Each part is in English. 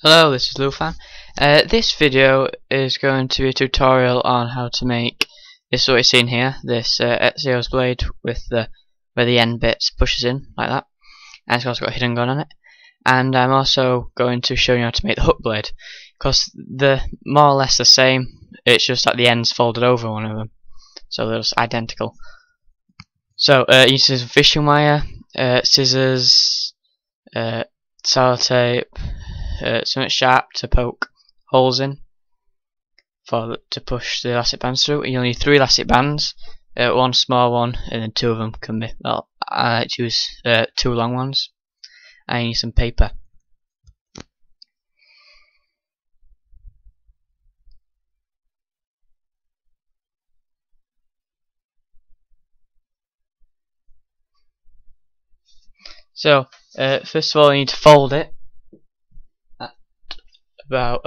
Hello, this is LewPhan. This video is going to be a tutorial on how to make this what you're seeing here, this Ezio's blade with where the end bit pushes in like that, and it's also got a hidden gun on it. And I'm also going to show you how to make the hook blade, because they're more or less the same. It's just that the end's folded over one of them, so they're just identical. So you need some fishing wire, scissors, sellotape, something sharp to poke holes in to push the elastic bands through. You'll need 3 elastic bands, one small one, and then 2 of them can be. Well, I like to use 2 long ones. I need some paper. So first of all, you need to fold it at about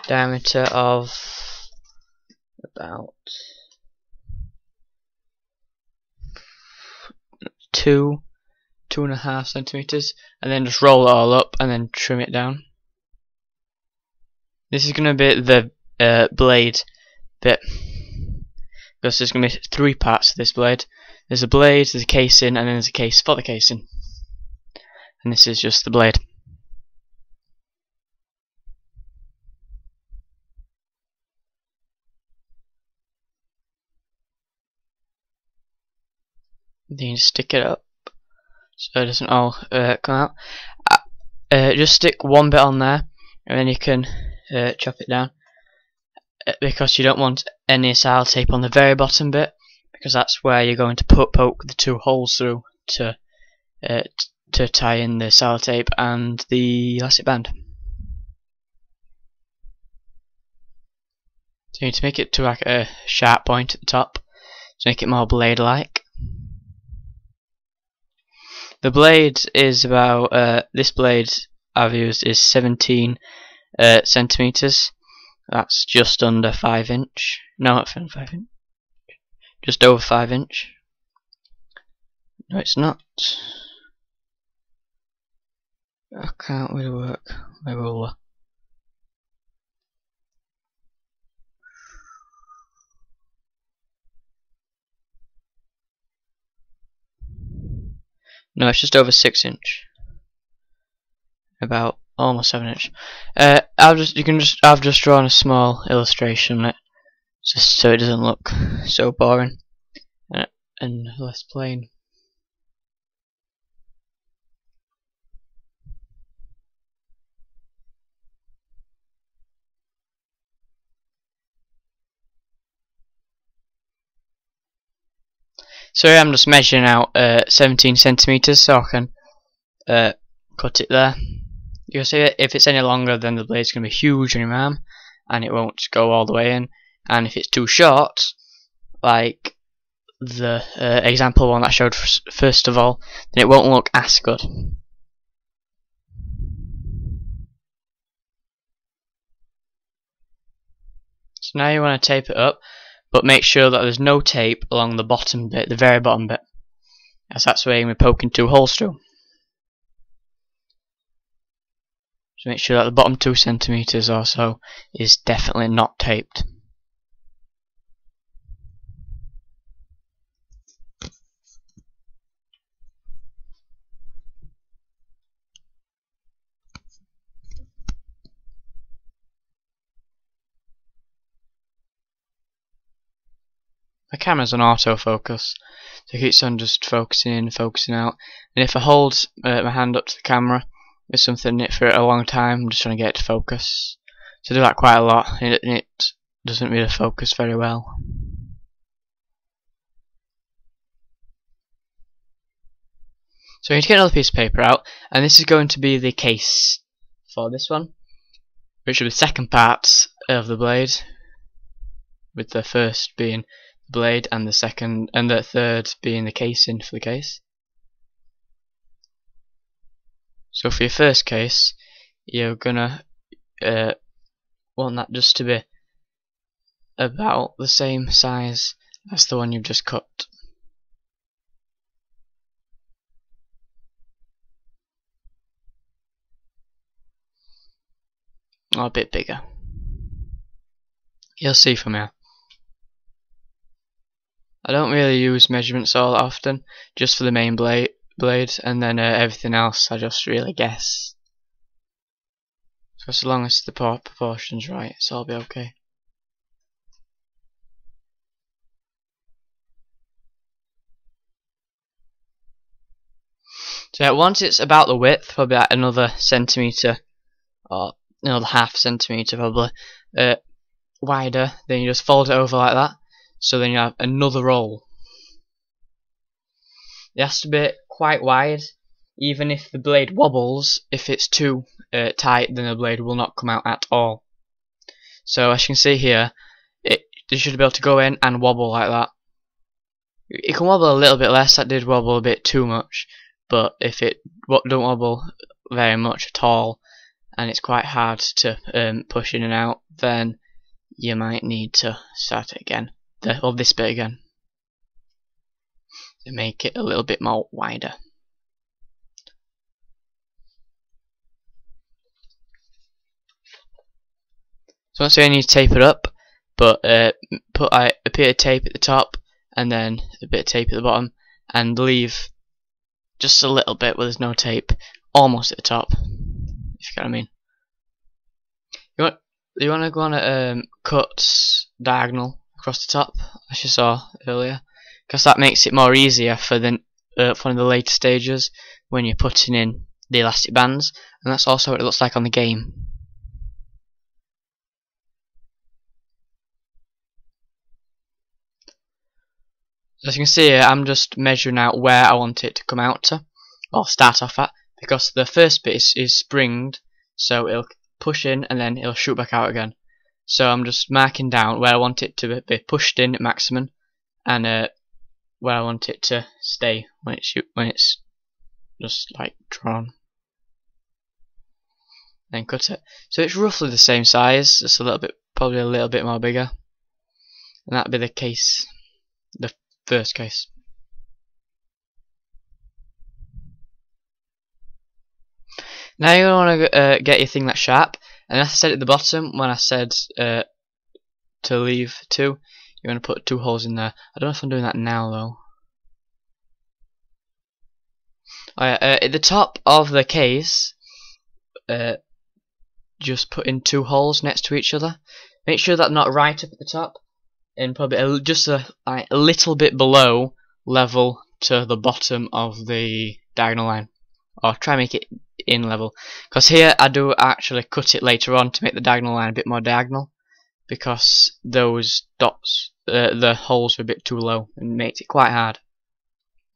diameter of about 2.5 centimeters, and then just roll it all up and then trim it down. This is going to be the blade bit, because there's going to be 3 parts to this blade. There's a blade, there's a casing, and then there's a case for the casing. And this is just the blade. Then you stick it up so it doesn't all come out. Just stick one bit on there, and then you can chop it down, because you don't want any sellotape on the very bottom bit, because that's where you're going to poke the 2 holes through to tie in the sellotape and the elastic band. So you need to make it to like a sharp point at the top to make it more blade-like. The blade is about this blade I've used is 17 centimeters. That's just under 5 inch. No, not 5 inch. Just over 5 inch. No, it's not. I can't really work my ruler. No, it's just over 6 inch. About almost 7 inch. I've just drawn a small illustration on it, just so it doesn't look so boring and less plain. So here I'm just measuring out 17 centimeters, so I can cut it there. You'll see it, if it's any longer, then the blade's going to be huge on your arm and it won't go all the way in. And if it's too short, like the example one that I showed first of all, then it won't look as good. So now you want to tape it up, but make sure that there's no tape along the bottom bit, the very bottom bit, as that's where you're going to be poking 2 holes through. So make sure that the bottom 2 centimeters or so is definitely not taped. The camera's on autofocus, so it keeps on just focusing in, focusing out. And if I hold my hand up to the camera with something in it for a long time, I'm just trying to get it to focus. So I do that quite a lot, and it doesn't really focus very well. So you need to get another piece of paper out, and this is going to be the case for this one, which will be the second part of the blade, with the first being the blade and the second and the third being the casing for the case. So for your first case, you're gonna want that just to be about the same size as the one you've just cut. or a bit bigger. You'll see from here. I don't really use measurements all that often, just for the main blade, and then everything else I just really guess. So as long as the proportion's right, it's all be okay. So once it's about the width, probably like another centimetre or another half centimetre probably wider, then you just fold it over like that. So then you have another roll. It has to be quite wide, even if the blade wobbles. If it's too tight, then the blade will not come out at all. So as you can see here, you should be able to go in and wobble like that. It can wobble a little bit less. That did wobble a bit too much, but if it don't wobble very much at all, and it's quite hard to push in and out, then you might need to start it again. This bit again, to make it a little bit more wider. So once again, you need to tape it up, but put a bit of tape at the top and then a bit of tape at the bottom, and leave just a little bit where there's no tape, almost at the top, if you get what I mean. You want to go on a cut diagonal across the top, as you saw earlier, because that makes it more easier for one of the later stages when you're putting in the elastic bands, and that's also what it looks like on the game. As you can see here, I'm just measuring out where I want it to come out to, or start off at, because the first bit is springed, so it'll push in and then it'll shoot back out again. So I'm just marking down where I want it to be pushed in at maximum, and where I want it to stay when it's just like drawn. Then cut it. So it's roughly the same size, just a little bit, probably a little bit more bigger. And that'd be the case, the first case. Now you want to get your thing that's sharp, and as I said at the bottom when I said to leave 2, you're going to put 2 holes in there. I don't know if I'm doing that now though. At the top of the case, just put in 2 holes next to each other. Make sure that not right up at the top, and probably just a little bit below level to the bottom of the diagonal line, or try and make it in level, because here I do actually cut it later on to make the diagonal line a bit more diagonal, because those dots, the holes are a bit too low and makes it quite hard.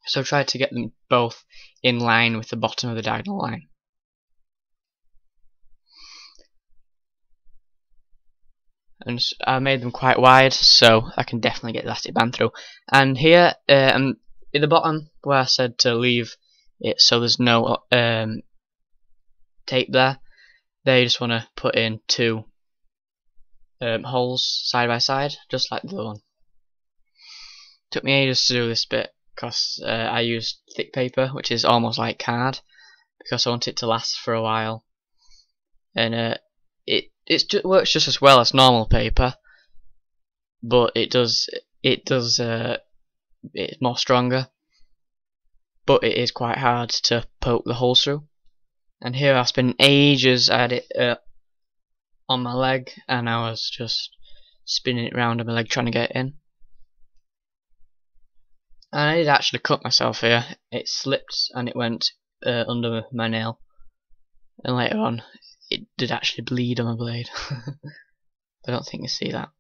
So try to get them both in line with the bottom of the diagonal line. And I made them quite wide, so I can definitely get the elastic band through. And here, at the bottom where I said to leave it so there's no tape there, you just want to put in 2 holes side by side, just like the other one. Took me ages to do this bit because I used thick paper, which is almost like card, because I want it to last for a while, and it works just as well as normal paper, but it's more stronger, but it is quite hard to poke the holes through. And here I spent ages at it on my leg, and I was just spinning it around on my leg trying to get it in. And I did actually cut myself here. It slipped and it went under my nail, and later on it did actually bleed on my blade. I don't think you see that.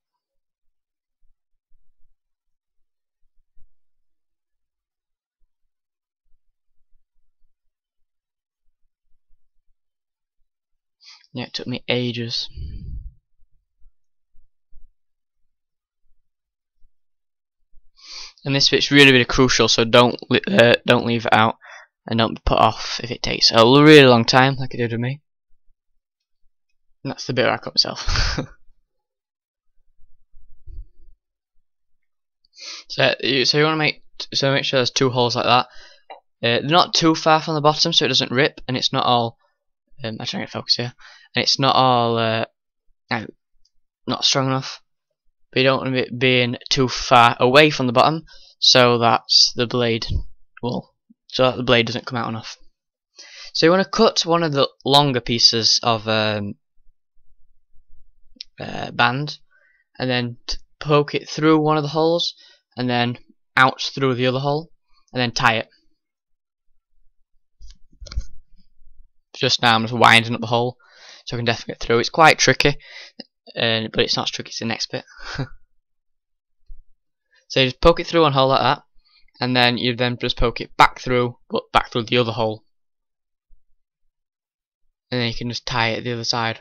Yeah, it took me ages. And this bit's really crucial, so don't leave it out, and don't be put off if it takes a really long time, like it did with me. And that's the bit where I cut myself. So you want to make sure there's 2 holes like that. They're not too far from the bottom, so it doesn't rip, and it's not all. I'm trying to get focus here, and it's not all Now, not strong enough, but you don't want it being too far away from the bottom, so that the blade doesn't come out enough. So you want to cut one of the longer pieces of band, and then poke it through one of the holes, and then out through the other hole, and then tie it. Just now I'm just winding up the hole so I can definitely get through. It's quite tricky, but it's not as tricky as the next bit. So you just poke it through one hole like that, and then you just poke it back through, but back through the other hole, and then you can just tie it the other side.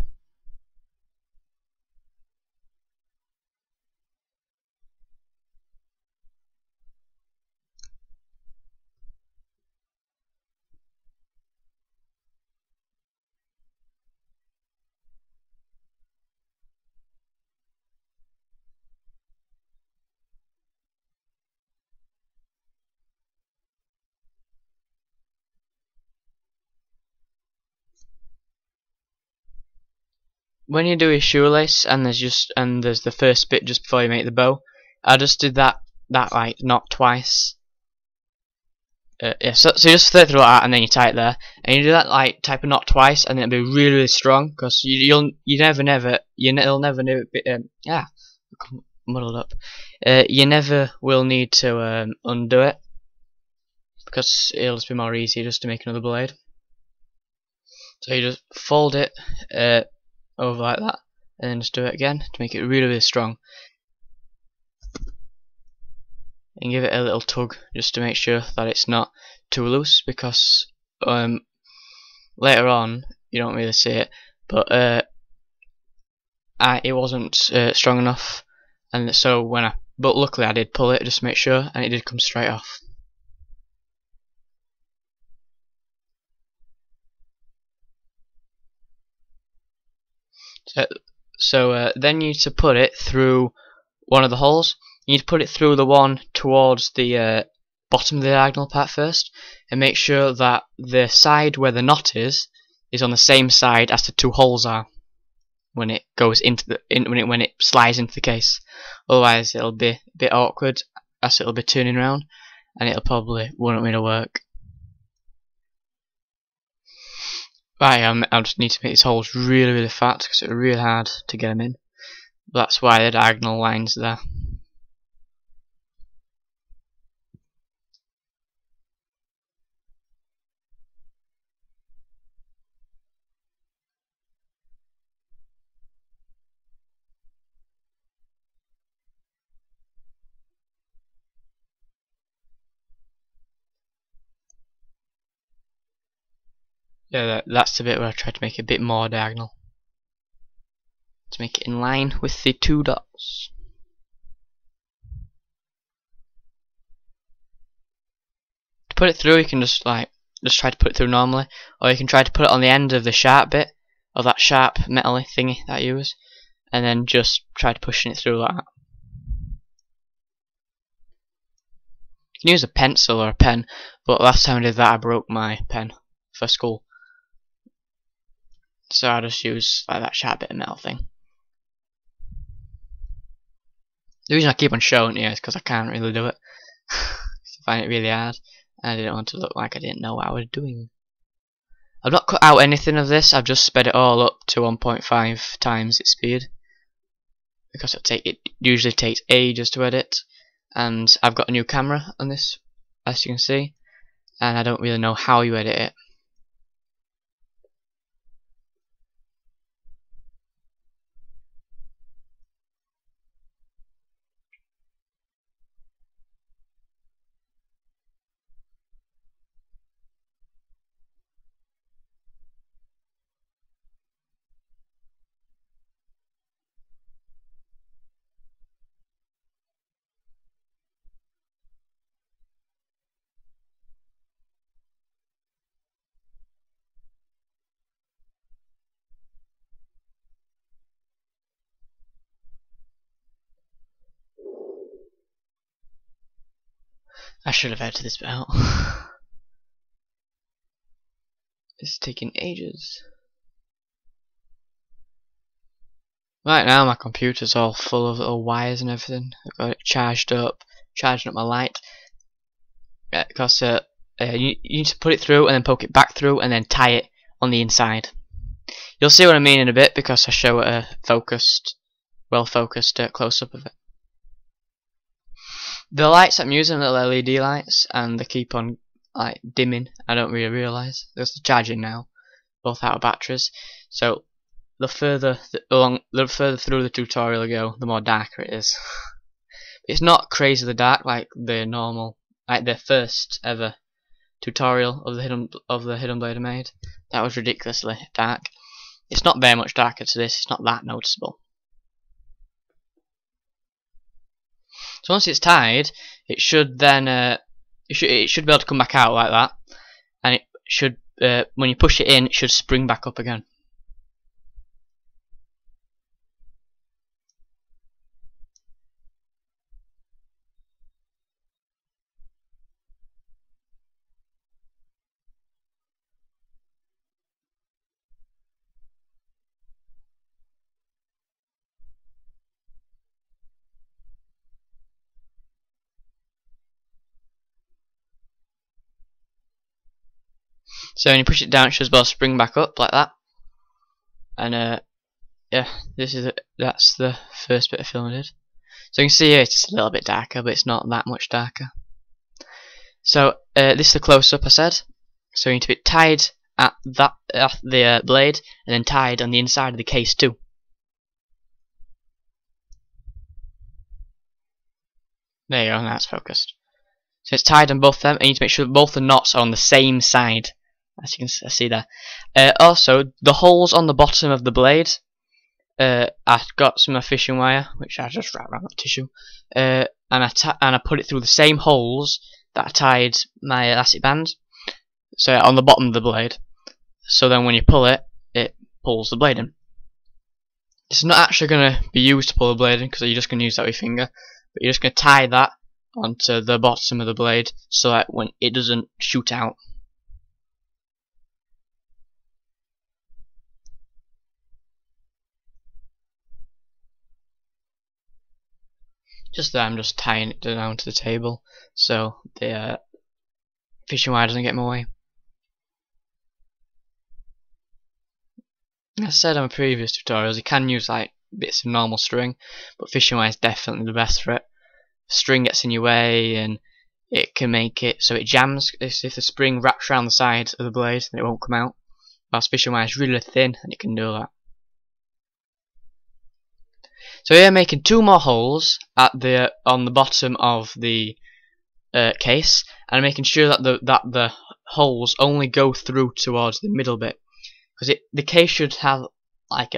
When you do a shoelace and there's the first bit just before you make the bow, I just did that like knot twice. Yeah, so you just thread through that and then you tie it there, and you do that like type of knot twice, and then it'll be really strong because you'll never muddled up. You never will need to undo it because it'll just be more easy just to make another blade. So you just fold it over like that, and then just do it again to make it really strong. And give it a little tug just to make sure that it's not too loose, because later on you don't really see it, but it wasn't strong enough, and so but luckily I did pull it just to make sure, and it did come straight off. So then you need to put it through one of the holes. You need to put it through the one towards the bottom of the diagonal part first, and make sure that the side where the knot is on the same side as the two holes are when it goes into the when it slides into the case. Otherwise it'll be a bit awkward as it'll be turning around, and it'll probably won't really work. Right, I just need to make these holes really fat because it's really hard to get them in. That's why the diagonal line's there. Yeah, that's the bit where I tried to make it a bit more diagonal, to make it in line with the two dots. To put it through, you can just try to put it through normally, or you can try to put it on the end of the sharp bit, of that sharp metally thingy that I use, and then just try to pushing it through like that. You can use a pencil or a pen, but last time I did that I broke my pen for school. So I just use like that sharp bit of metal thing. The reason I keep on showing it is because I can't really do it. I find it really hard, and I didn't want to look like I didn't know what I was doing. I've not cut out anything of this, I've just sped it all up to 1.5 times its speed, because it usually takes ages to edit, and I've got a new camera on this, as you can see, and I don't really know how you edit it. I should have edited this bit out. It's taking ages. Right now my computer's all full of little wires and everything. I've got it charging up my light. Because you need to put it through and then poke it back through and then tie it on the inside. You'll see what I mean in a bit because I show a well focused close up of it. The lights I'm using are little LED lights and they keep on like dimming. I don't really realise. They're charging now, both out of batteries. So the further through the tutorial I go, the more darker it is. It's not crazily dark like the first ever tutorial of the hidden blade I made. That was ridiculously dark. It's not very much darker to this. It's not that noticeable. So once it's tied, it should then it should be able to come back out like that, and it should when you push it in, it should spring back up again. So when you push it down, it should as well spring back up like that. And yeah, that's the first bit of film I did. So you can see here it's just a little bit darker, but it's not that much darker. So this is the close-up I said. So you need to be tied at the blade, and then tied on the inside of the case too. There you go, that's focused. So it's tied on both of them, and you need to make sure that both the knots are on the same side, as you can see there. Also, the holes on the bottom of the blade, I've got some fishing wire, which I just wrap around the tissue, and I put it through the same holes that I tied my elastic band, so on the bottom of the blade. So then when you pull it, it pulls the blade in. It's not actually going to be used to pull the blade in, because you're just going to use that with your finger, but you're just going to tie that onto the bottom of the blade so that when it doesn't shoot out. Just there, I'm just tying it down to the table so the fishing wire doesn't get in my way. As I said on previous tutorials, you can use like bits of normal string, but fishing wire is definitely the best for it. String gets in your way and it can make it so it jams. If the spring wraps around the side of the blade, then it won't come out. Whilst fishing wire is really thin and it can do that. So here I'm making 2 more holes on the bottom of the case, and I'm making sure that the holes only go through towards the middle bit, because the case should have like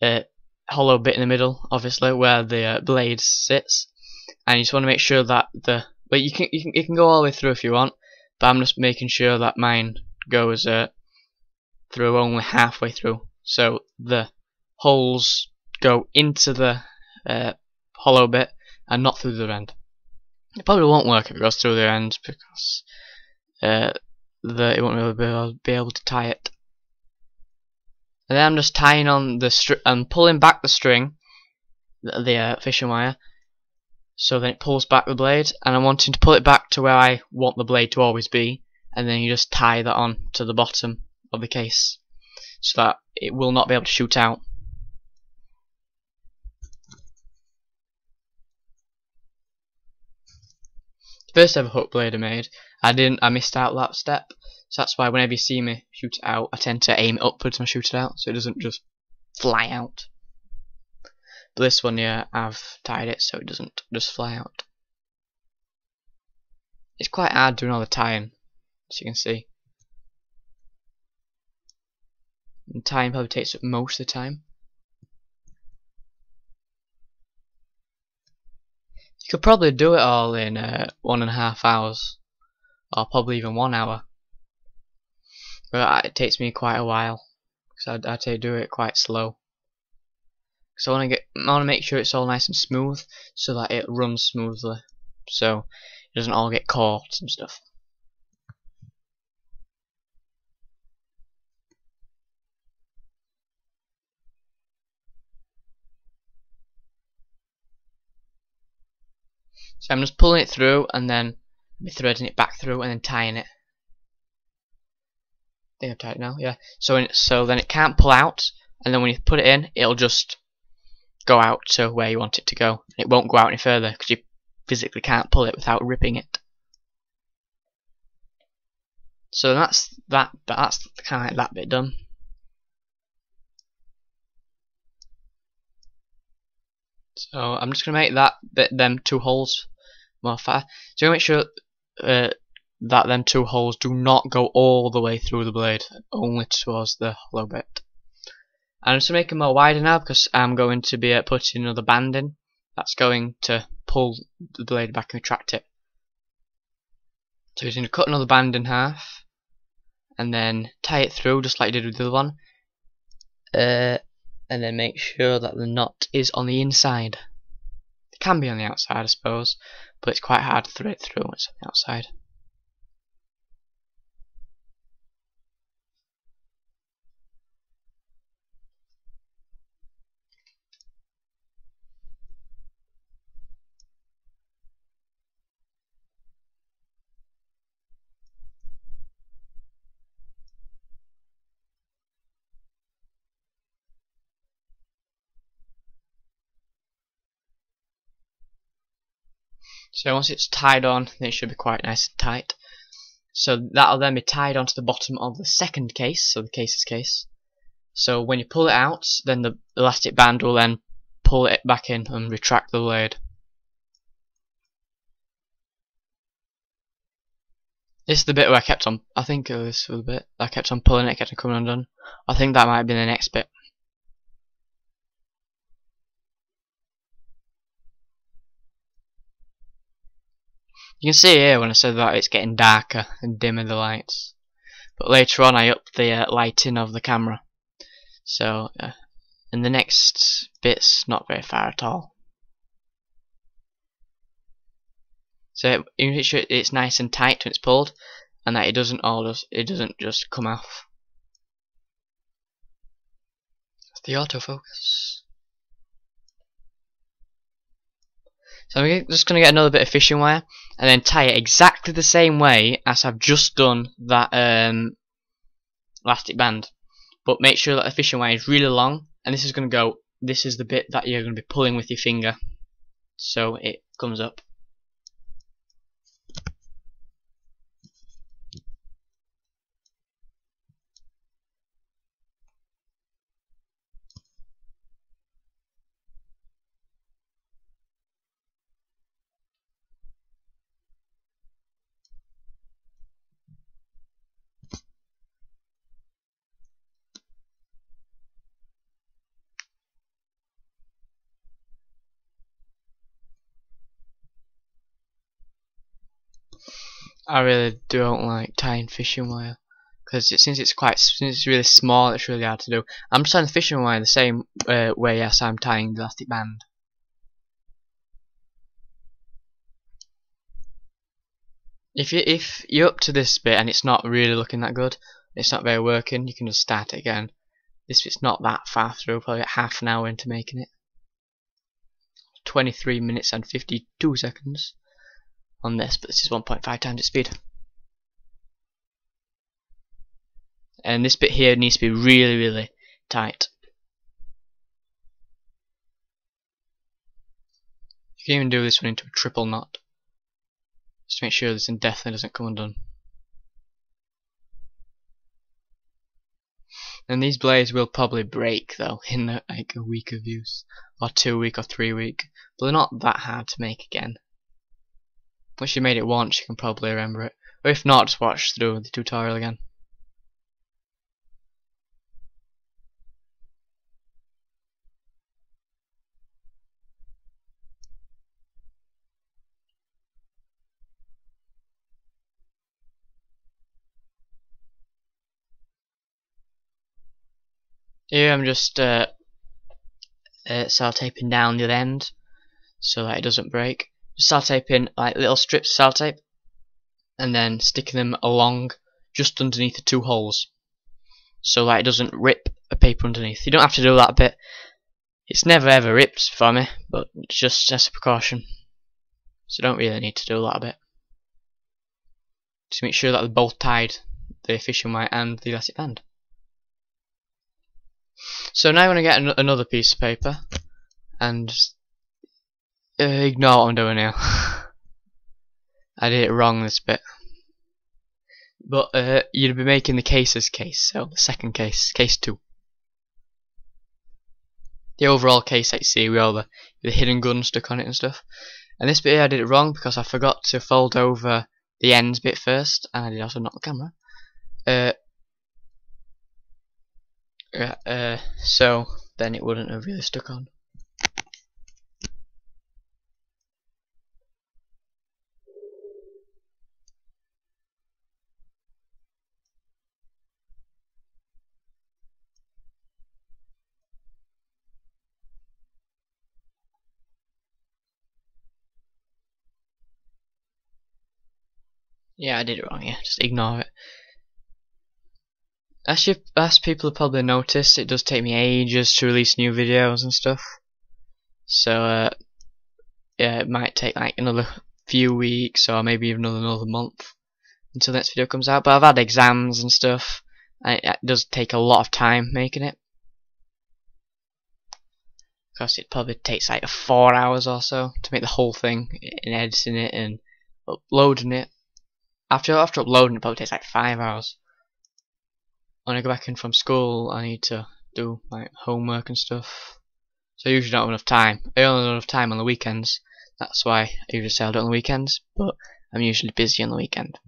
a hollow bit in the middle, obviously, where the blade sits, and you just want to make sure that but you can go all the way through if you want, but I'm just making sure that mine goes through only halfway through, so the holes go into the hollow bit and not through the end. It probably won't work if it goes through the end because it won't really be able to tie it. And then I'm just tying on the I'm pulling back the string, the fishing wire, so then it pulls back the blade, and I'm wanting to pull it back to where I want the blade to always be, and then you just tie that on to the bottom of the case so that it will not be able to shoot out. First ever hook blade I made, I missed out that step, so that's why whenever you see me shoot it out, I tend to aim it upwards when I shoot it out, so it doesn't just fly out. But this one here, I've tied it so it doesn't just fly out. It's quite hard doing all the tying, as you can see. And tying probably takes up most of the time. You could probably do it all in 1.5 hours, or probably even 1 hour. But it takes me quite a while, because I do it quite slow. Because I want to make sure it's all nice and smooth, so that it runs smoothly, so it doesn't all get caught and stuff. So I'm just pulling it through and then threading it back through and then tying it. I think I've tied it now, yeah. So then it can't pull out, and then when you put it in, it'll just go out to where you want it to go. It won't go out any further because you physically can't pull it without ripping it. So that's kind of like that bit done. So I'm just gonna make that bit, them two holes more fast. So make sure that them two holes do not go all the way through the blade, only towards the hollow bit. I'm just gonna make them more wider now because I'm going to be putting another band in. That's going to pull the blade back and retract it. So you're going to cut another band in half, and then tie it through just like you did with the other one. And then make sure that the knot is on the inside. It can be on the outside, I suppose, but it's quite hard to thread it through when it's on the outside. So once it's tied on, then it should be quite nice and tight. So that'll then be tied onto the bottom of the second case, so the case's case. So when you pull it out, then the elastic band will then pull it back in and retract the blade. This is the bit where I kept on, I think this was the bit, I kept on pulling it, kept on coming undone. I think that might be the next bit. You can see here when I said that it's getting darker and dimmer the lights. But later on I upped the lighting of the camera. So, and the next bit's not very far at all. So you make sure it's nice and tight when it's pulled, and that it doesn't just come off. That's the autofocus. So I'm just going to get another bit of fishing wire and then tie it exactly the same way as I've just done that elastic band. But make sure that the fishing wire is really long, and this is going to go, this is the bit that you're going to be pulling with your finger, so it comes up. I really don't like tying fishing wire because since it's really small, it's really hard to do. I'm just tying the fishing wire the same way as I'm tying the elastic band. If you're up to this bit and it's not really looking that good, it's not very working, you can just start it again. This bit's not that far through, probably half an hour into making it. 23 minutes and 52 seconds on this, but this is 1.5 times its speed. And this bit here needs to be really, really tight. You can even do this one into a triple knot, just to make sure this one definitely doesn't come undone. And these blades will probably break though in like a week of use, or 2 week or 3 week, but they're not that hard to make again. Once you made it once, you can probably remember it, or if not, just watch through the tutorial again. Here I'm just sellotapeing down the end so that it doesn't break. Just sellotaping like little strips of sellotape and then sticking them along just underneath the two holes so that it doesn't rip a paper underneath. You don't have to do that bit. It's never ever ripped for me, but it's just as a precaution. so don't really need to do a lot of it. Just make sure that they're both tied, the fishing wire and the elastic band. So now I'm going to get another piece of paper and just, ignore what I'm doing here. I did it wrong this bit. But you'd be making the case's case, so the second case, case 2. The overall case that you see with all the hidden gun stuck on it and stuff. And this bit here I did it wrong because I forgot to fold over the ends bit first, and I did also knock the camera. So then it wouldn't have really stuck on. Yeah, I did it wrong, yeah, just ignore it. As people have probably noticed, it does take me ages to release new videos and stuff. So, yeah, it might take like another few weeks or maybe even another month until the next video comes out. But I've had exams and stuff, and it does take a lot of time making it. Because it probably takes like 4 hours or so to make the whole thing, and editing it and uploading it. After uploading, it probably takes like 5 hours. When I go back in from school, I need to do my homework and stuff. So I usually don't have enough time. I only have enough time on the weekends. That's why I usually say I'll do it on the weekends, but I'm usually busy on the weekend.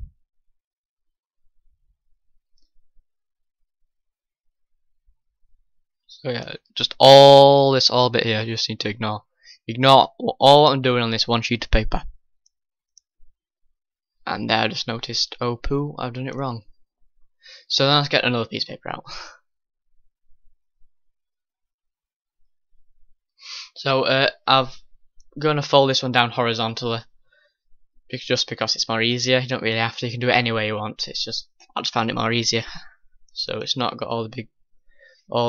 So yeah, just all bit here, you just need to ignore. Ignore all I'm doing on this one sheet of paper. And there I just noticed, oh poo, I've done it wrong. So then let's get another piece of paper out. So I'm going to fold this one down horizontally, just because it's more easier. You don't really have to. You can do it any way you want. It's just I just found it more easier, so it's not got all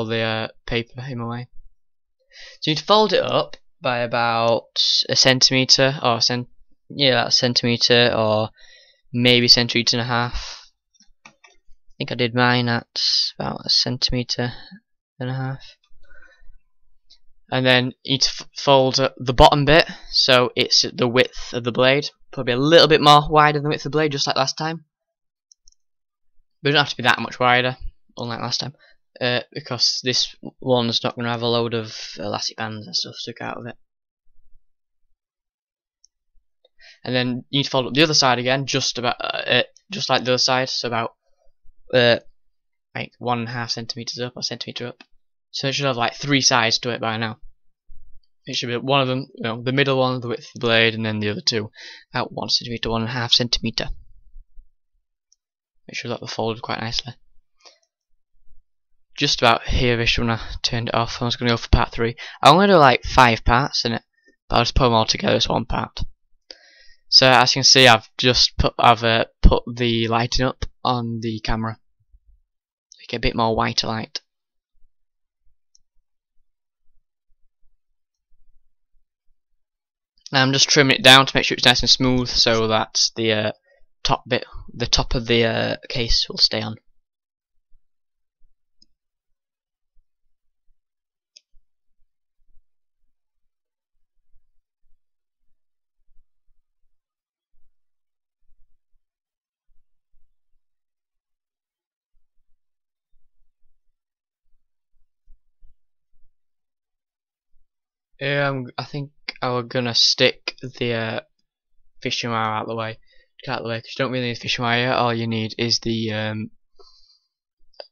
the paper in my way. So you need to fold it up by about a centimetre or a centimetre or maybe centimetre and a half. I think I did mine at about a centimetre and a half. And then you need to fold the bottom bit so it's the width of the blade, probably a little bit more wider than the width of the blade, just like last time. But it doesn't have to be that much wider, unlike last time, because this one's not going to have a load of elastic bands and stuff stuck out of it. And then you need to fold up the other side again, just like the other side, so about like 1.5 centimeters up or centimeter up. So it should have like 3 sides to it by now. It should be one of them, the middle one, the width of the blade, and then the other two, about 1 centimeter, 1.5 centimeter. Make sure that they're folded quite nicely. Just about here-ish when I turned it off. I was going to go for part 3. I'm going to do like 5 parts in it, but I'll just put them all together as one part. So as you can see, I've put the lighting up on the camera, so you get a bit more whiter light. I'm just trimming it down to make sure it's nice and smooth, so that the top of the case will stay on. I think I'm gonna stick the fishing wire out of the way. Get out of the way, because you don't really need fishing wire. All you need is the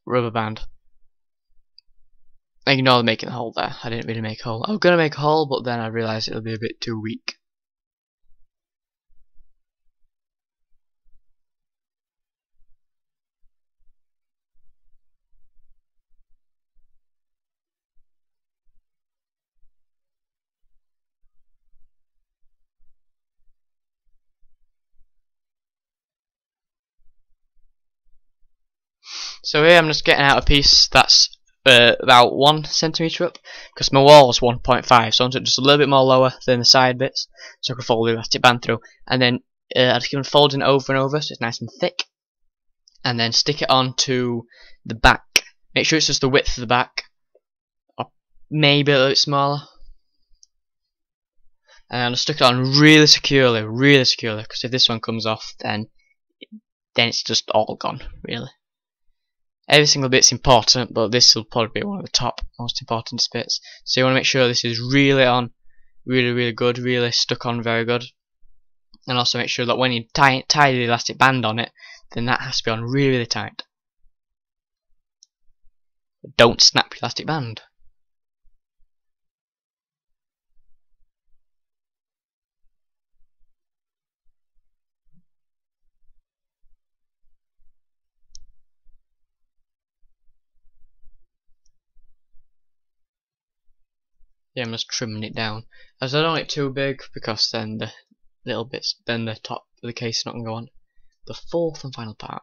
rubber band. Ignore making a hole there. I didn't really make a hole. I was gonna make a hole, but then I realised it'll be a bit too weak. So here I'm just getting out a piece that's about 1 centimetre up, because my wall was 1.5, so I wanted it just a little bit more lower than the side bits, so I could fold the elastic band through. And then I'd keep on folding it over and over so it's nice and thick, and then stick it onto the back. Make sure it's just the width of the back, or maybe a little bit smaller. And I'll stick it on really securely, because if this one comes off, then it's just all gone, really. Every single bit's important, but this will probably be one of the top most important bits. So you want to make sure this is really on, really good, really stuck on very good. And also make sure that when you tie the elastic band on it, then that has to be on really tight. Don't snap your elastic band. Yeah, I'm just trimming it down, as I don't want it too big, because then the little bits, then the top of the case is not going to go on. The fourth and final part.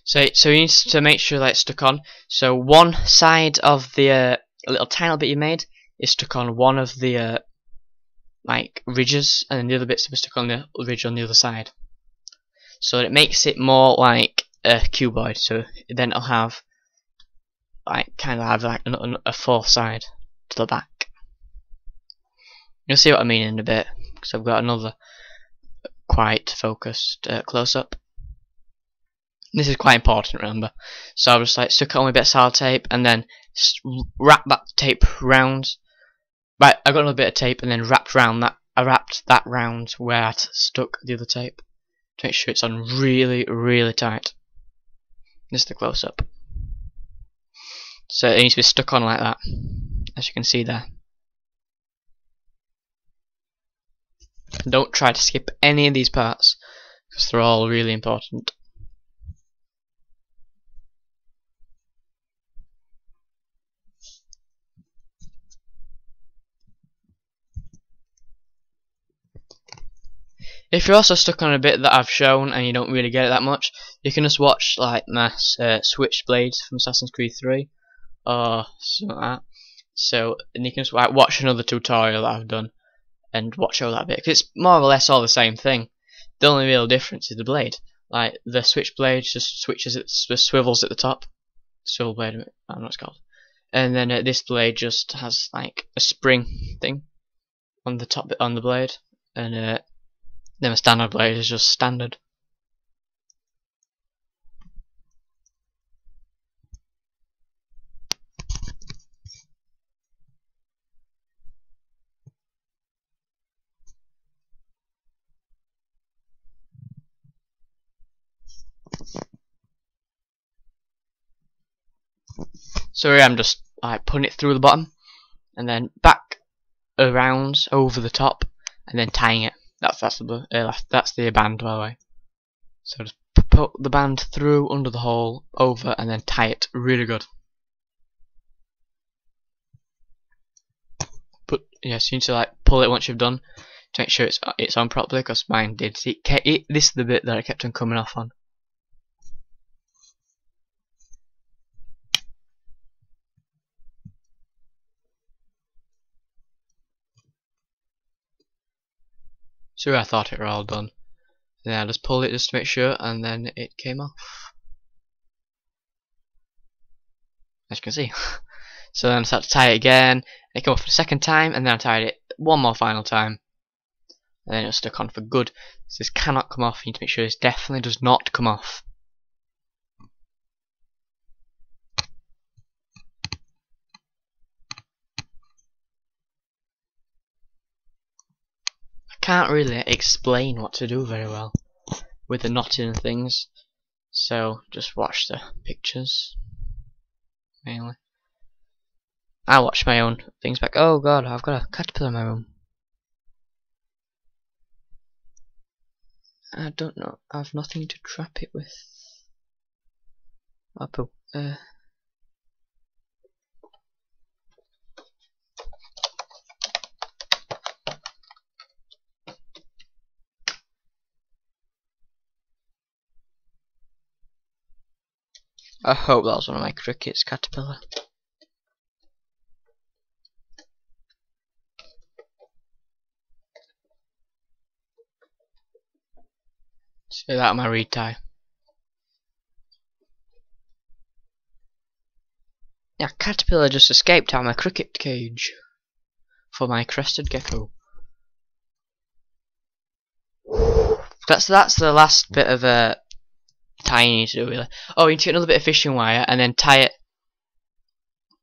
So you need to make sure that it's stuck on. So one side of the little tiny bit you made is stuck on one of the like ridges, and then the other bits will be stuck on the ridge on the other side. So it makes it more like a cuboid. So then it'll have like a fourth side to the back. You'll see what I mean in a bit, because I've got another quite focused close up. This is quite important, remember. So I'll just like stick it on with a bit of sellotape and then wrap that tape round. Right, I got another bit of tape and then I wrapped that round where I stuck the other tape to make sure it's on really tight. This is the close up. So it needs to be stuck on like that, as you can see there. And don't try to skip any of these parts, because they're all really important. If you're also stuck on a bit that I've shown and you don't really get it that much, you can just watch like my switchblade from Assassin's Creed 3 or something like that. So and you can just like watch another tutorial that I've done and watch all that bit, because it's more or less all the same thing. The only real difference is the blade. Like the switchblade just swivels at the top. Swivel blade, I don't know what it's called. And then this blade just has like a spring thing on the top on the blade, and then a standard blade is just standard. So here I'm just like putting it through the bottom and then back around over the top and then tying it. That's the band, by the way. So just put the band through under the hole, over, and then tie it really good. But yes, you need to like pull it once you've done to make sure it's on properly, because mine did. See, this is the bit that I kept on coming off on. So I thought it were all done. Then I just pulled it just to make sure, and then it came off. As you can see. So then I started to tie it again. It came off for the second time, and then I tied it one more final time. And then it was stuck on for good. So this cannot come off. You need to make sure this definitely does not come off. Can't really explain what to do very well with the knotting and things, so just watch the pictures mainly. I watch my own things back. Oh god, I've got a caterpillar in my room. I don't know. I have nothing to trap it with. Oh, poo. I hope that was one of my crickets, caterpillar. So that my reed tie. Yeah, caterpillar just escaped out of my cricket cage for my crested gecko. That's the last bit of tie you need to do really. Oh, you need to get another bit of fishing wire and then tie it.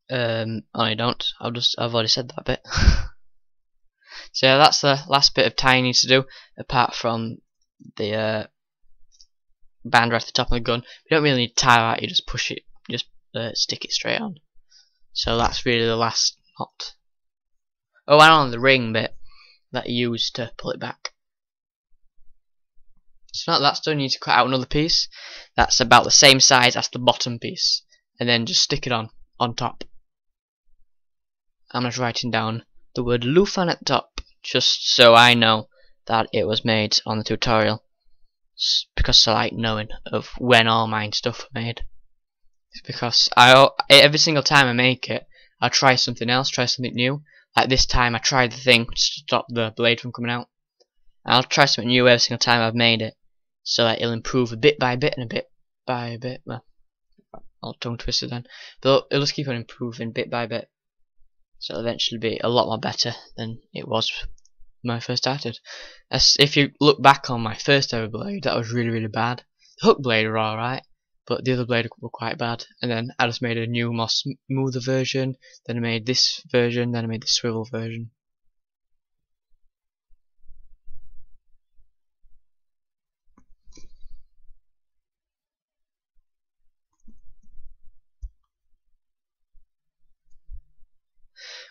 Oh, you don't. I've already said that bit. So yeah, that's the last bit of tying you need to do, apart from the band right at the top of the gun. You don't really need to tie that. You just push it. You just stick it straight on. So that's really the last knot. Oh, and on the ring bit that you use to pull it back. So now that's done, you need to cut out another piece that's about the same size as the bottom piece, and then just stick it on top. I'm just writing down the word LewPhan at the top, just so I know that it was made on the tutorial, because I like knowing of when all my stuff were made. Because every single time I make it, I'll try something else, try something new. Like this time I tried the thing to stop the blade from coming out. I'll try something new every single time I've made it, so that it'll improve a bit by bit and a bit by bit. Well, I'll tongue twisted then, but it'll just keep on improving bit by bit, so it'll eventually be a lot more better than it was when I first started. As if you look back on my first ever blade, that was really bad. The hook blade were alright, but the other blade were quite bad. And then I just made a new, more smoother version. Then I made this version. Then I made the swivel version.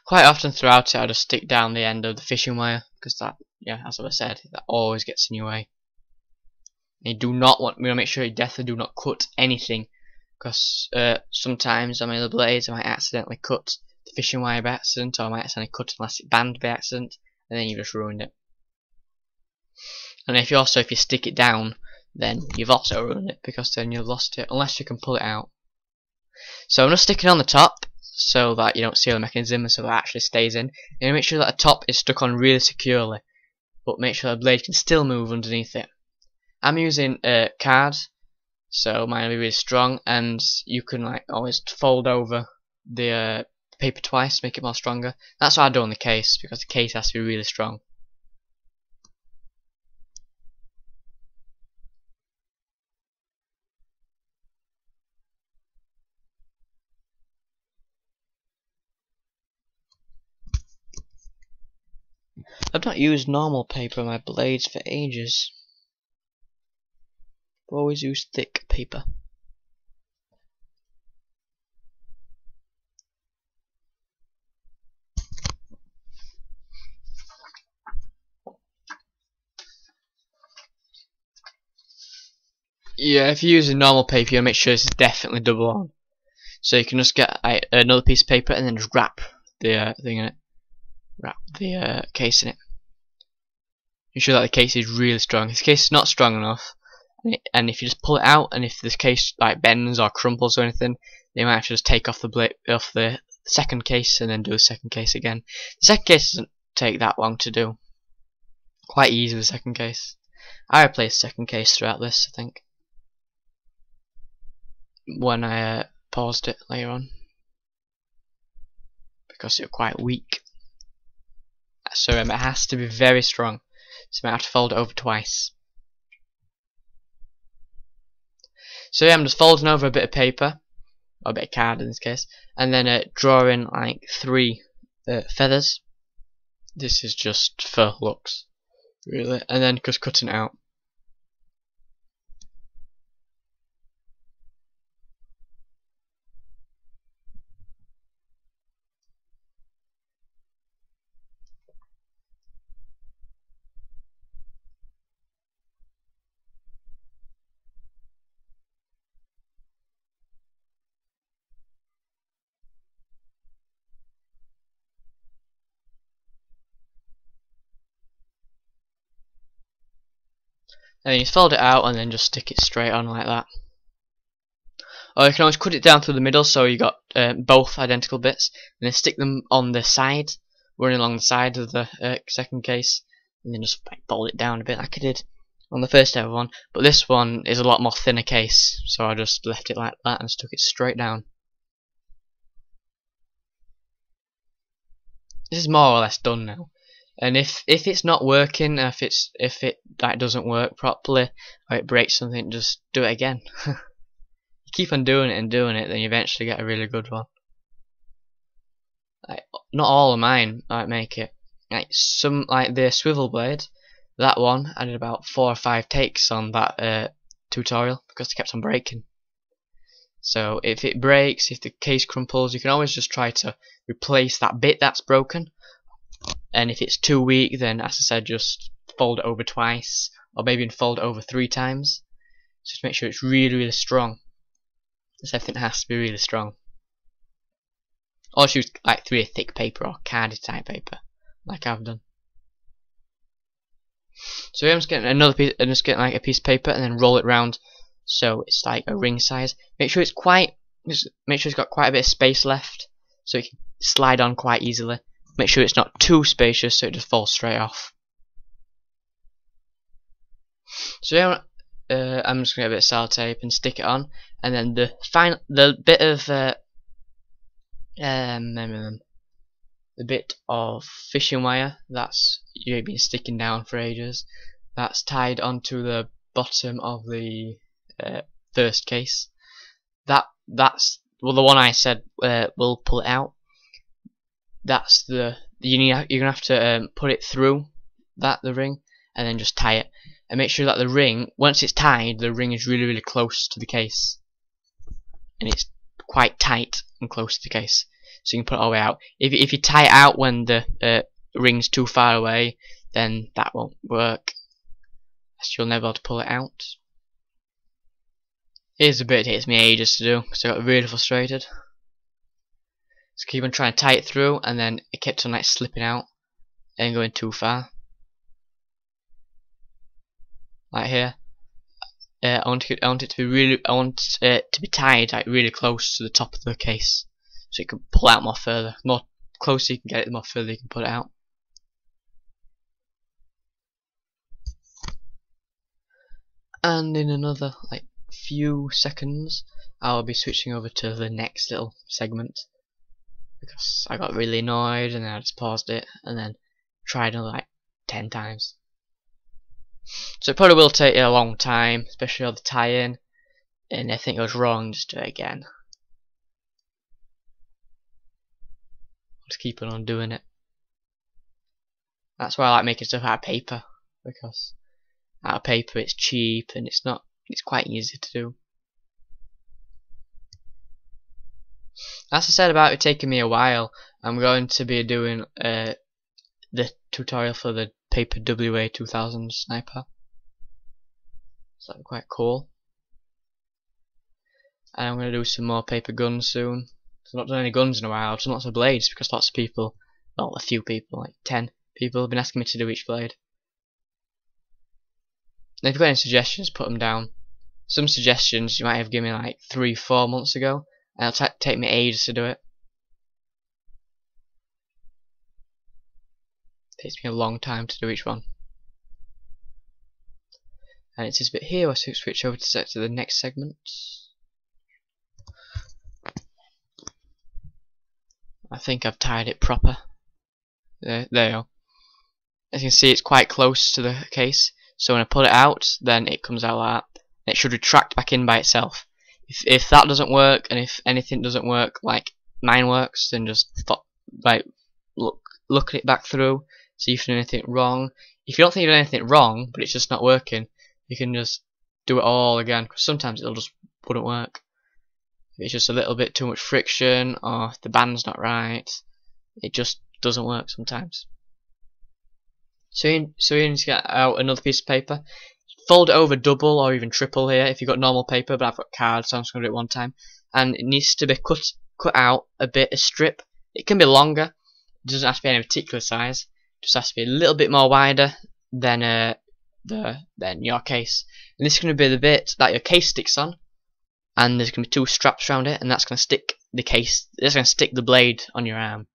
Quite often throughout it, I just stick down the end of the fishing wire, because that, yeah, as I said, that always gets in your way. And you do not want, make sure you definitely do not cut anything, because sometimes on my other blades I might accidentally cut the fishing wire by accident, or I might accidentally cut an elastic band by accident, and then you've just ruined it. And if you stick it down, then you've also ruined it, because then you've lost it, unless you can pull it out. So I'm just sticking it on the top, so that you don't seal the mechanism, so that it actually stays in. And make sure that the top is stuck on really securely, but make sure the blade can still move underneath it. I'm using card, so mine will be really strong, and you can always fold over the paper twice to make it more stronger. That's what I do on the case, because the case has to be really strong. I've not used normal paper on my blades for ages. I've always used thick paper. Yeah, if you're using normal paper, you make sure this is definitely double on. So you can just get another piece of paper and then just wrap the thing in it. Wrap the case in it. Ensure that the case is really strong. If the case is not strong enough, and if you just pull it out, and if this case bends or crumples or anything, they might actually just take off the blade off the second case and then do the second case again. The second case doesn't take that long to do. Quite easy with the second case. I replaced the second case throughout this, I think, when I paused it later on, because it was quite weak. So it has to be very strong. So I might have to fold it over twice. So yeah, I'm just folding over a bit of paper, or a bit of card in this case, and then drawing 3 feathers. This is just for looks, really, and then just cutting it out. And then you fold it out and then just stick it straight on like that. Or you can always cut it down through the middle so you got both identical bits, and then stick them on the side, running along the side of the second case, and then just like, fold it down a bit like I did on the first ever one. But this one is a lot more thinner case, so I just left it like that and stuck it straight down. This is more or less done now. And if it's not working, if it like doesn't work properly, or it breaks something, just do it again. You keep on doing it and doing it, then you eventually get a really good one. Like, not all of mine like make it. Like some, like the swivel blade, that one I did about 4 or 5 takes on that tutorial because they kept on breaking. So if it breaks, if the case crumples, you can always just try to replace that bit that's broken. And if it's too weak, then as I said, just fold it over twice, or maybe even fold it over 3 times. Just make sure it's really strong. Because everything has to be really strong. Or choose like really thick paper or carded type paper, like I've done. So I'm just getting another piece, I'm just getting like a piece of paper and then roll it round so it's like a ring size. Make sure it's got quite a bit of space left so it can slide on quite easily. Make sure it's not too spacious so it just falls straight off. So yeah, I'm just gonna get a bit of sellotape and stick it on, and then the bit of fishing wire that's you've been sticking down for ages, that's tied onto the bottom of the first case. That's well, the one I said will pull it out. That's you're gonna have to put it through the ring and then just tie it, and make sure that the ring, once it's tied, the ring is really close to the case, and it's quite tight and close to the case, so you can put it all the way out. If you tie it out when the ring's too far away, then that won't work, so you'll never be able to pull it out. Here's a bit that takes me ages to do because I got really frustrated. So keep on trying to tie it through, and then it kept on like slipping out and going too far. Like here, I want it to be tied like really close to the top of the case, so you can pull out more further. The more closer you can get it, the more further you can put it out. And in another like few seconds, I'll be switching over to the next little segment, because I got really annoyed and then I just paused it and then tried another like 10 times. So it probably will take you a long time, especially all the tie-in, and if it goes wrong, just do it again. Just keep on doing it. That's why I like making stuff out of paper, because out of paper it's cheap and it's quite easy to do. As I said about it taking me a while, I'm going to be doing the tutorial for the paper WA 2000 sniper. So that'll be quite cool. And I'm going to do some more paper guns soon. I've not done any guns in a while. I've done lots of blades because lots of people, well, a few people, like 10 people, have been asking me to do each blade. And if you've got any suggestions, put them down. Some suggestions you might have given me like 3-4 months ago, and it'll take me ages to do it. It takes me a long time to do each one. And it's this bit here where I switch over to the next segment. I think I've tied it proper. There you go. As you can see, it's quite close to the case, so when I pull it out, then it comes out like that. It should retract back in by itself. If that doesn't work, and if anything doesn't work like mine works, then just look at it back through, see if there's anything wrong. If you don't think there's anything wrong, but it's just not working, you can just do it all again, because sometimes it'll just wouldn't work. If it's just a little bit too much friction, or if the band's not right, it just doesn't work sometimes. So you need to get out another piece of paper, fold it over double or even triple here if you've got normal paper, but I've got cards, so I'm just going to do it one time. And it needs to be cut out a bit, a strip. It can be longer, it doesn't have to be any particular size, it just has to be a little bit more wider than then your case. And this is going to be the bit that your case sticks on, and there's going to be 2 straps around it, and that's going to stick the case. That's going to stick the blade on your arm.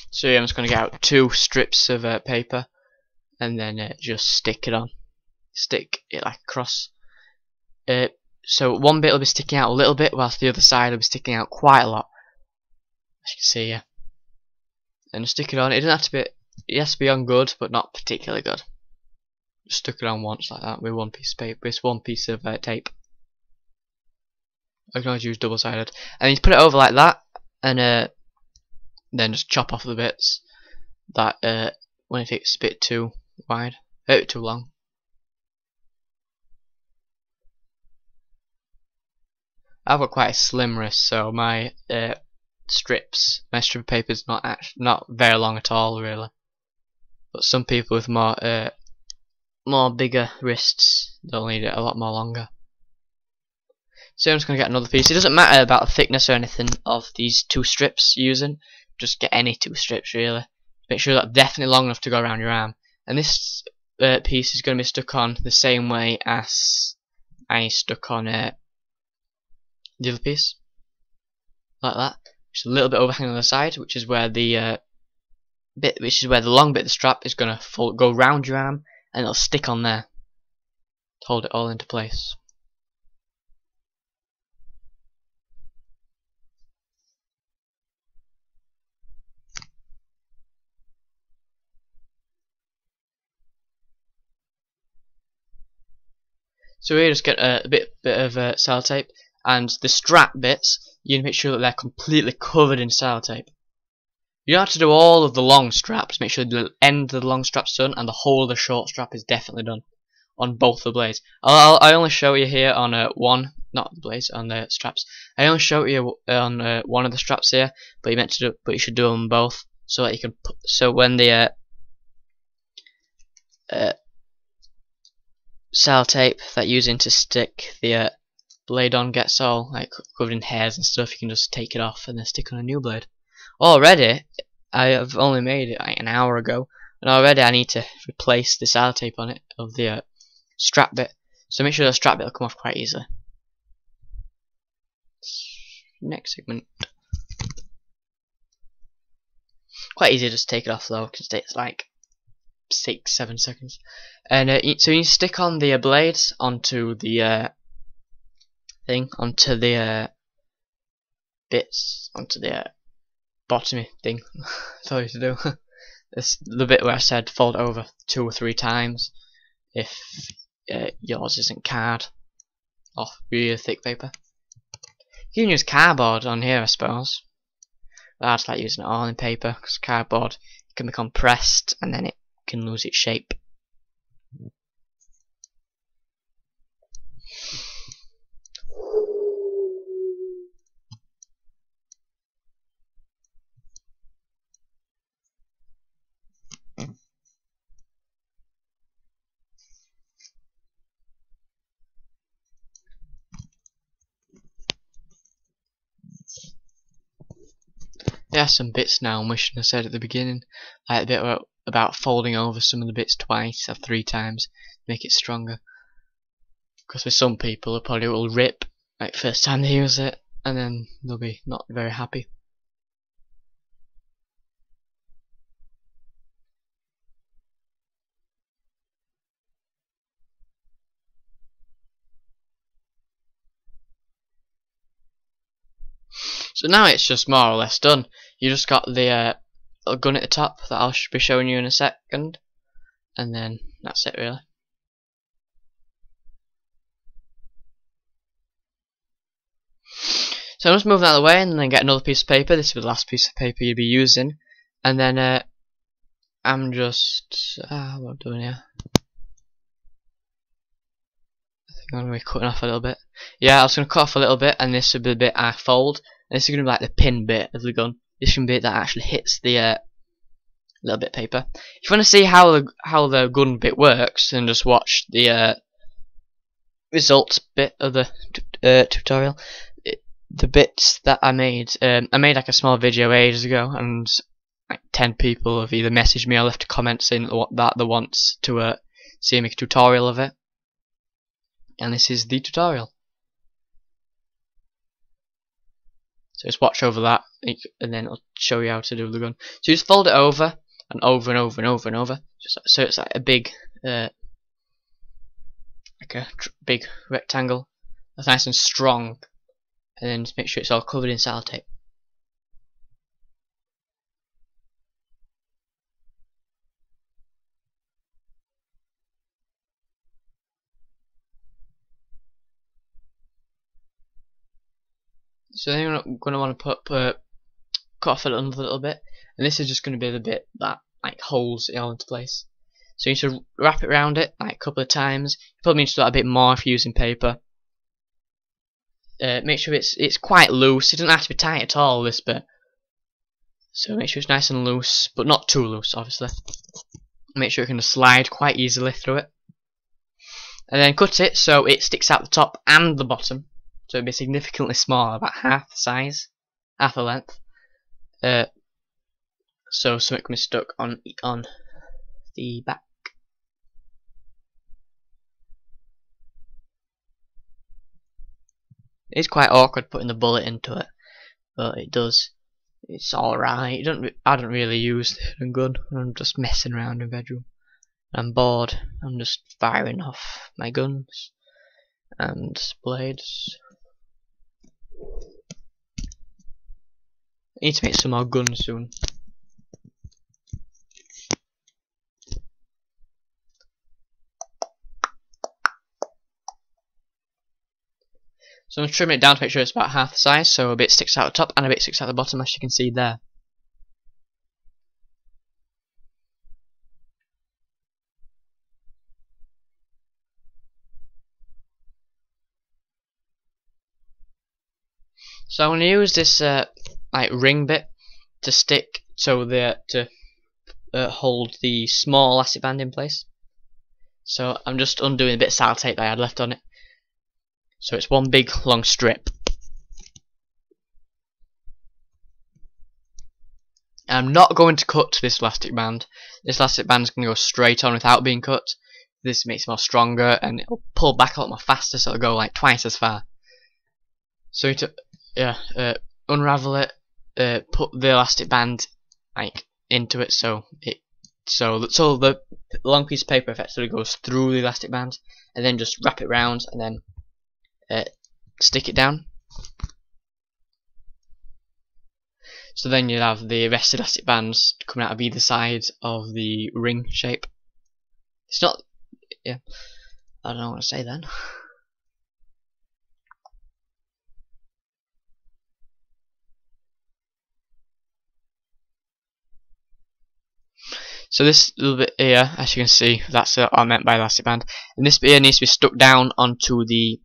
So yeah, I'm just going to get out 2 strips of paper, and then just stick it on. Stick it like across. So one bit will be sticking out a little bit, whilst the other side will be sticking out quite a lot, as you can see here. And stick it on. It doesn't have to be. It has to be on good, but not particularly good. Just stick it on once like that with 1 piece of paper. It's 1 piece of tape. I can always use double-sided. And you put it over like that, and then just chop off the bits that when it gets a bit too wide, too long. I've got quite a slim wrist, so my strip of paper is not very long at all, really. But some people with more bigger wrists, they'll need it a lot more longer. So I'm just gonna get another piece. It doesn't matter about the thickness or anything of these 2 strips you're using. Just get any 2 strips really. Make sure that's definitely long enough to go around your arm. And this piece is going to be stuck on the same way as I stuck on the other piece, like that. Just a little bit overhang on the side, which is where the long bit of the strap is going to go round your arm, and it'll stick on there to hold it all into place. So here, just get a bit of sellotape, and the strap bits, you need to make sure that they're completely covered in sellotape. You don't have to do all of the long straps. Make sure the end of the long strap's done, and the whole of the short strap is definitely done on both the blades. I only show you here on one, not the blades, on the straps. I only show you on one of the straps here, but you should do them both, so that you can so when the sellotape that you're using to stick the blade on gets all like covered in hairs and stuff, you can just take it off and then stick on a new blade. Already, I have only made it like an hour ago, and already I need to replace the sellotape on it of the strap bit. So make sure the strap bit will come off quite easily. Next segment. Quite easy to just take it off though, because it takes like 6-7 seconds. And so you stick on the blades onto the bits, onto the bottomy thing. Sorry to do. This the bit where I said fold over 2 or 3 times if yours isn't card or really thick paper. You can use cardboard on here, I suppose. But I just like using it all in paper, because cardboard can be compressed and then it can lose its shape. There are some bits now I'm wishing I said at the beginning, like the bit about folding over some of the bits twice or 3 times to make it stronger. Because with some people it probably will rip like first time they use it, and then they'll be not very happy. So now it's just more or less done. You just got the gun at the top that I'll be showing you in a second, and then that's it really. So I'm just moving out of the way and then get another piece of paper. This will be the last piece of paper you'll be using, and then I'm just what am I doing here? I think I'm going to be cutting off a little bit. Yeah, I was going to cut off a little bit, and this will be the bit I fold. And this is going to be like the pin bit of the gun. This is going to be the bit that actually hits the little bit of paper. If you want to see how the gun bit works, then just watch the results bit of the tutorial. The bits that I made like a small video ages ago, and like 10 people have either messaged me or left a comment saying that they want to see me make a tutorial of it. And this is the tutorial. So just watch over that, and then it'll show you how to do the gun. So you just fold it over and over and over and over and over, so it's like a big, big rectangle that's nice and strong, and then just make sure it's all covered in sellotape. So then you're going to want to cut off a little bit, and this is just going to be the bit that like holds it all into place. So you need to wrap it around it like a couple of times. You probably need to do that a bit more if you're using paper. Make sure it's quite loose. It doesn't have to be tight at all, this bit. So make sure it's nice and loose, but not too loose, obviously. Make sure it can slide quite easily through it. And then cut it so it sticks out the top and the bottom. So it'll be significantly smaller, about half the size, half the length. So something can be stuck on the back. It's quite awkward putting the bullet into it, but it does. It's alright. I don't really use the gun when I'm just messing around in the bedroom. I'm bored. I'm just firing off my guns and blades. I need to make some more guns soon. So I'm going to trim it down to make sure it's about half the size, so a bit sticks out the top and a bit sticks out the bottom, as you can see there. So I'm going to use this like ring bit to stick to hold the small elastic band in place. So I'm just undoing a bit of sellotape that I had left on it. So it's one big long strip. I'm not going to cut this elastic band. This elastic band is going to go straight on without being cut. This makes it more stronger and it'll pull back a lot more faster, so it'll go like twice as far. So unravel it, put the elastic band like into it, so the long piece of paper effectively goes through the elastic band, and then just wrap it round and then stick it down. So then you'll have the rest of the elastic bands coming out of either side of the ring shape. It's not, I don't know what to say then. So this little bit here, as you can see, that's what I meant by elastic band. And this bit here needs to be stuck down onto the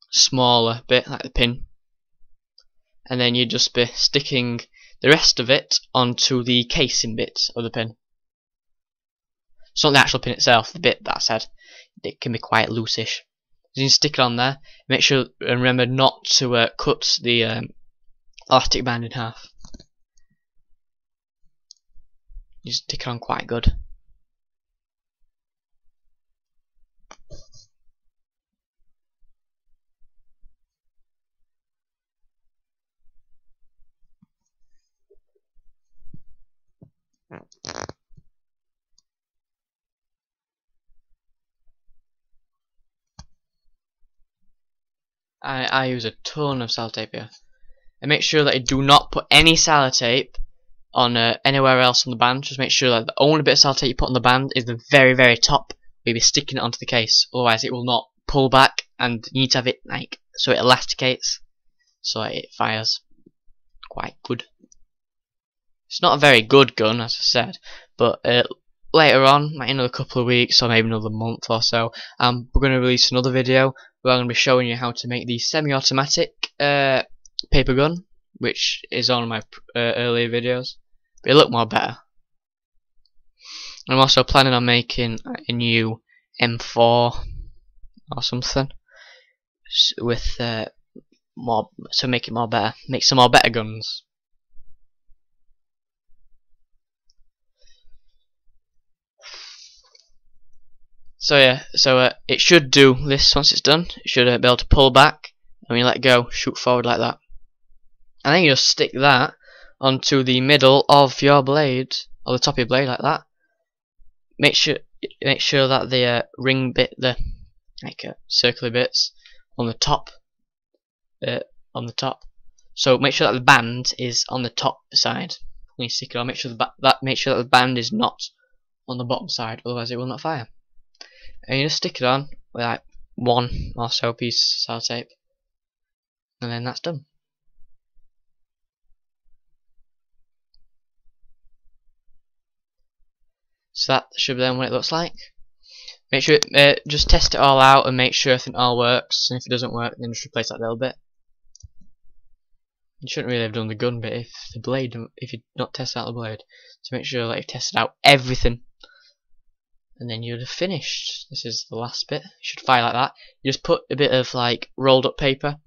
smaller bit, like the pin. And then you'd just be sticking the rest of it onto the casing bit of the pin. It's not the actual pin itself, the bit that I said. It can be quite loosish. You can stick it on there. Make sure and remember not to cut the elastic band in half. You stick it on quite good. I use a ton of sellotape here. And make sure that you do not put any sellotape on anywhere else on the band. Just make sure that the only bit of sellotape you put on the band is the very, very top, where you'll be sticking it onto the case. Otherwise it will not pull back, and you need to have it like so it elasticates, so it fires quite good. It's not a very good gun, as I said, but later on, like in another couple of weeks or maybe another month or so, we're going to release another video where I'm going to be showing you how to make the semi-automatic paper gun, which is on my earlier videos, but it looked more better. I'm also planning on making a new M4 or something with more to make it more better, make some more better guns. So yeah, it should do this once it's done. It should be able to pull back, and when you let go, shoot forward like that. And then you just stick that onto the middle of your blade, or the top of your blade like that. Make sure that the ring bit, the circular bits on the top, So make sure that the band is on the top side. When you stick it on, make sure that the band is not on the bottom side, otherwise it will not fire. And you just stick it on with like one or so piece of sellotape, and then that's done. So that should be then what it looks like. Make sure just test it all out and make sure everything all works. And if it doesn't work, then just replace that little bit. You shouldn't really have done the gun bit if you not test out the blade. So make sure that you've tested out everything, and then you'd have finished. This is the last bit. You should fire like that. You just put a bit of like rolled up paper,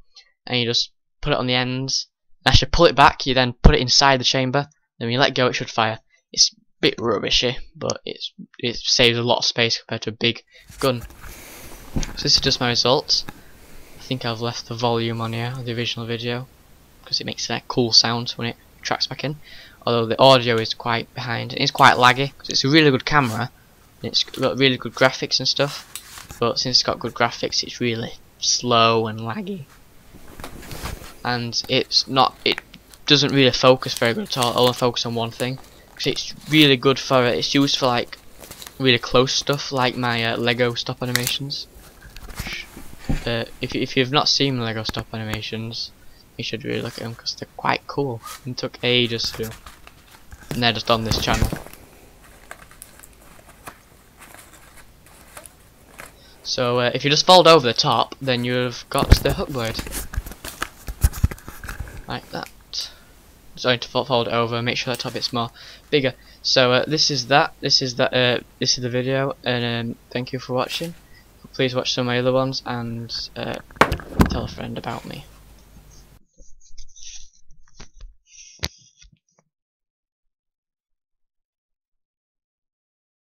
and you just put it on the ends. And as you pull it back, you then put it inside the chamber. Then when you let go, it should fire. It's a bit rubbishy, but it saves a lot of space compared to a big gun. So this is just my results. I think I've left the volume on here of the original video, because it makes that cool sound when it tracks back in. Although the audio is quite behind, it's quite laggy because it's a really good camera and it's got really good graphics and stuff. But since it's got good graphics, it's really slow and laggy, and it doesn't really focus very good at all. I'll only focus on one thing because it's really good for it. It's used for like really close stuff, like my Lego stop animations. If you've not seen Lego stop animations, you should really look at them because they're quite cool and took ages to do, and they're just on this channel. So if you just fold over the top, then you've got the hook blade like that. Just going to fold it over, make sure that top bit's more bigger. So this is the video, and thank you for watching. Please watch some of my other ones, and tell a friend about me.